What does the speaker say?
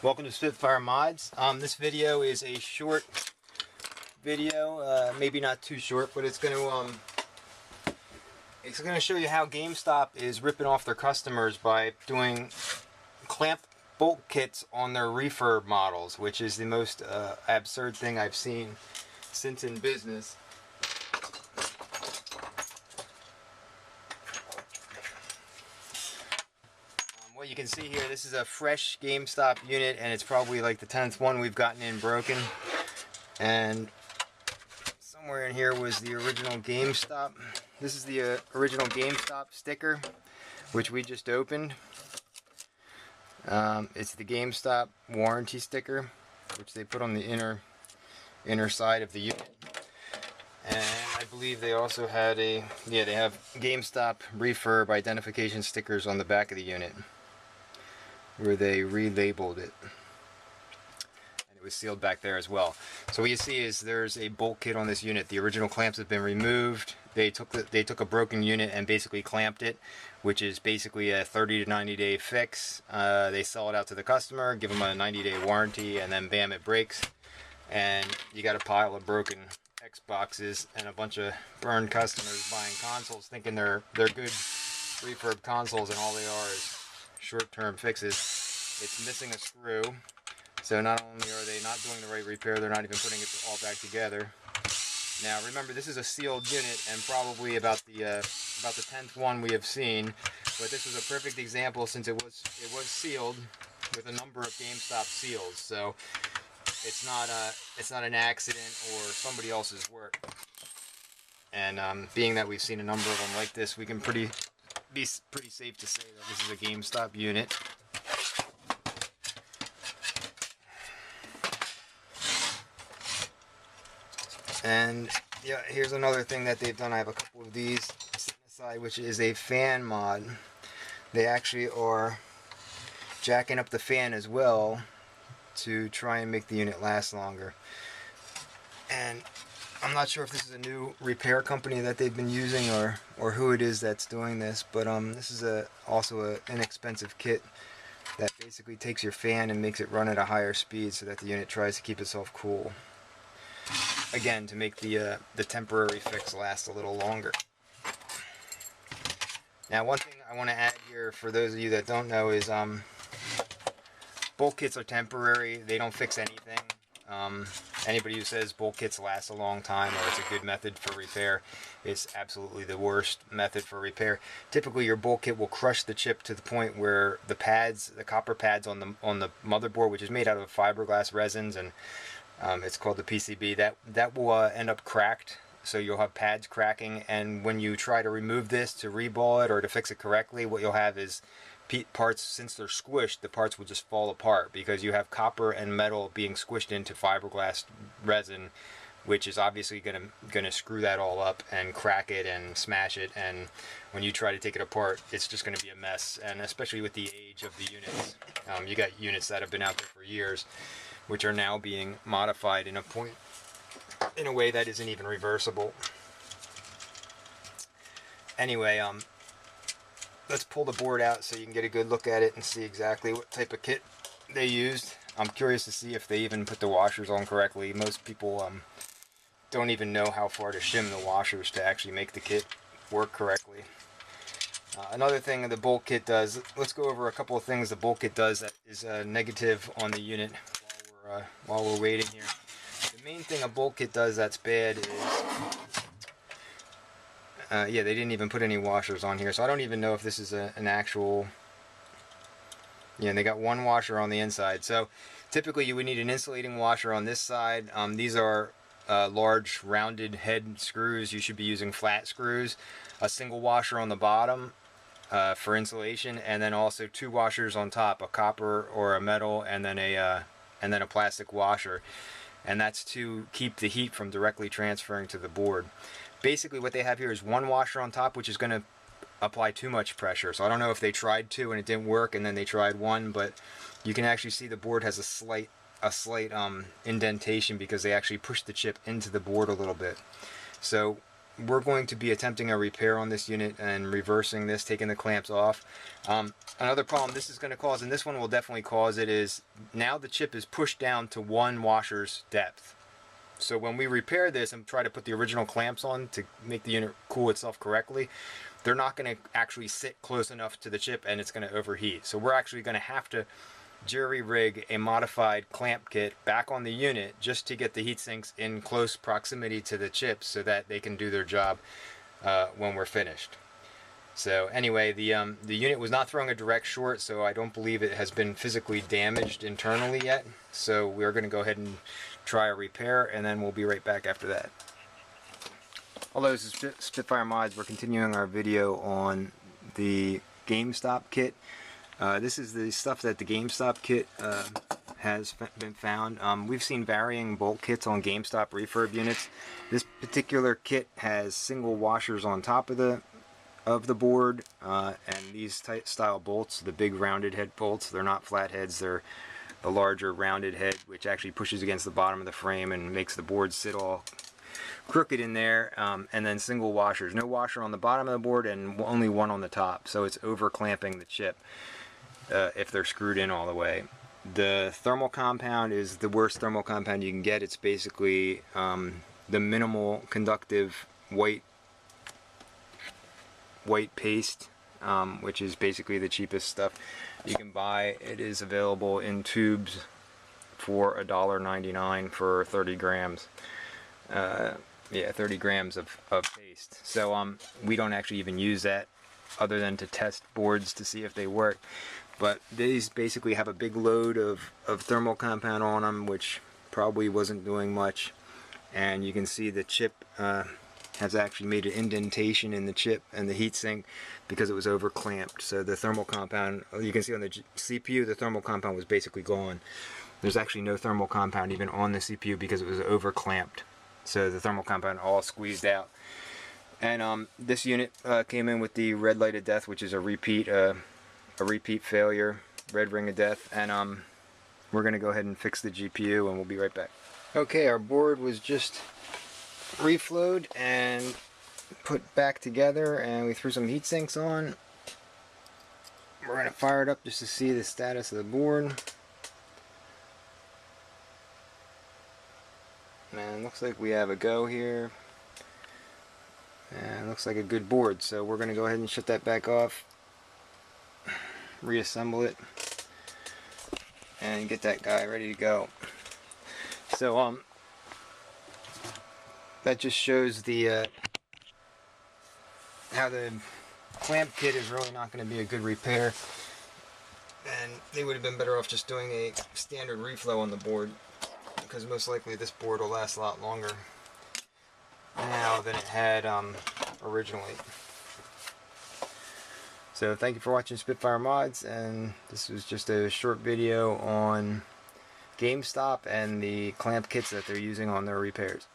Welcome to Spitfire Mods. This video is a short video, maybe not too short, but it's going to show you how GameStop is ripping off their customers by doing clamp bolt kits on their refurb models, which is the most absurd thing I've seen since in business. What you can see here, this is a fresh GameStop unit, and it's probably like the 10th one we've gotten in broken. And somewhere in here was the original GameStop. This is the original GameStop sticker, which we just opened. It's the GameStop warranty sticker, which they put on the inner side of the unit. And I believe they also had they have GameStop refurb identification stickers on the back of the unit, where they relabeled it, and it was sealed back there as well. So what you see is there's a bolt kit on this unit. The original clamps have been removed. They took a broken unit and basically clamped it, which is basically a 30 to 90 day fix. They sell it out to the customer, give them a 90-day warranty, and then bam, it breaks, and you got a pile of broken Xboxes and a bunch of burned customers buying consoles thinking they're good refurb consoles, and all they are is short-term fixes. It's missing a screw, so not only are they not doing the right repair, they're not even putting it all back together. Now remember, this is a sealed unit, and probably about the 10th one we have seen, but this was a perfect example since it was sealed with a number of GameStop seals. So it's not an accident or somebody else's work. And being that we've seen a number of them like this, we can be pretty safe to say that this is a GameStop unit. And yeah, here's another thing that they've done. I have a couple of these sitting aside, which is a fan mod. They actually are jacking up the fan as well to try and make the unit last longer. And I'm not sure if this is a new repair company that they've been using or who it is that's doing this, but this is also an inexpensive kit that basically takes your fan and makes it run at a higher speed so that the unit tries to keep itself cool. Again, to make the temporary fix last a little longer. Now, one thing I want to add here for those of you that don't know is bolt kits are temporary. They don't fix anything. Anybody who says bolt kits last a long time or it's a good method for repair, it's absolutely the worst method for repair. Typically, your bolt kit will crush the chip to the point where the copper pads on the motherboard, which is made out of fiberglass resins, and it's called the PCB, that will end up cracked. So you'll have pads cracking, and when you try to remove this to reball it or to fix it correctly, what you'll have is parts, since they're squished, the parts will just fall apart because you have copper and metal being squished into fiberglass resin, which is obviously gonna screw that all up and crack it and smash it. And when you try to take it apart, it's just gonna be a mess. And especially with the age of the units, you got units that have been out there for years, which are now being modified in a way that isn't even reversible. Anyway, let's pull the board out so you can get a good look at it and see exactly what type of kit they used. I'm curious to see if they even put the washers on correctly. Most people don't even know how far to shim the washers to actually make the kit work correctly. Another thing the bolt kit does, let's go over a couple of things the bolt kit does that is negative on the unit while we're waiting here. The main thing a bolt kit does that's bad is yeah, they didn't even put any washers on here, so I don't even know if this is an actual... Yeah, they got one washer on the inside. So typically you would need an insulating washer on this side. These are large rounded head screws. You should be using flat screws. A single washer on the bottom for insulation, and then also two washers on top, a copper or a metal, and then a plastic washer. And that's to keep the heat from directly transferring to the board. Basically what they have here is one washer on top, which is going to apply too much pressure. So I don't know if they tried two and it didn't work, and then they tried one, but you can actually see the board has a slight indentation because they actually pushed the chip into the board a little bit. So we're going to be attempting a repair on this unit and reversing this, taking the clamps off. Another problem this is going to cause, and this one will definitely cause it, is now the chip is pushed down to 1 washer's depth. So when we repair this and try to put the original clamps on to make the unit cool itself correctly, they're not going to actually sit close enough to the chip, and it's going to overheat. So we're actually going to have to jury-rig a modified clamp kit back on the unit just to get the heat sinks in close proximity to the chips so that they can do their job when we're finished. So anyway, the unit was not throwing a direct short, so I don't believe it has been physically damaged internally yet. So we're going to go ahead and try a repair, and then we'll be right back after that. Hello, this is Spitfire Mods. We're continuing our video on the GameStop kit. This is the stuff that the GameStop kit has been found. We've seen varying bolt kits on GameStop refurb units. This particular kit has single washers on top of the board, and these type style bolts, the big rounded head bolts, they're not flat heads, they're the larger rounded head, which actually pushes against the bottom of the frame and makes the board sit all crooked in there, and then single washers. No washer on the bottom of the board and only one on the top, so it's over clamping the chip if they're screwed in all the way. The thermal compound is the worst thermal compound you can get. It's basically the minimal conductive white paste, which is basically the cheapest stuff you can buy. It is available in tubes for $1.99 for 30 grams. Yeah, 30 grams of paste. So we don't actually even use that other than to test boards to see if they work. But these basically have a big load of thermal compound on them, which probably wasn't doing much. And you can see the chip has actually made an indentation in the chip and the heatsink because it was over clamped. So the thermal compound, you can see on the CPU, the thermal compound was basically gone. There's actually no thermal compound even on the CPU because it was over clamped. So the thermal compound all squeezed out. And this unit came in with the red light of death, which is a repeat failure, red ring of death. And we're going to go ahead and fix the GPU, and we'll be right back. Okay, our board was just reflowed and put back together, and we threw some heat sinks on. We're going to fire it up just to see the status of the board. And looks like we have a go here. And looks like a good board, so we're going to go ahead and shut that back off, reassemble it, and get that guy ready to go. So that just shows the how the clamp kit is really not going to be a good repair, and they would have been better off just doing a standard reflow on the board, because most likely this board will last a lot longer now than it had originally. So thank you for watching Spitfire Mods, and this was just a short video on GameStop and the clamp kits that they're using on their repairs.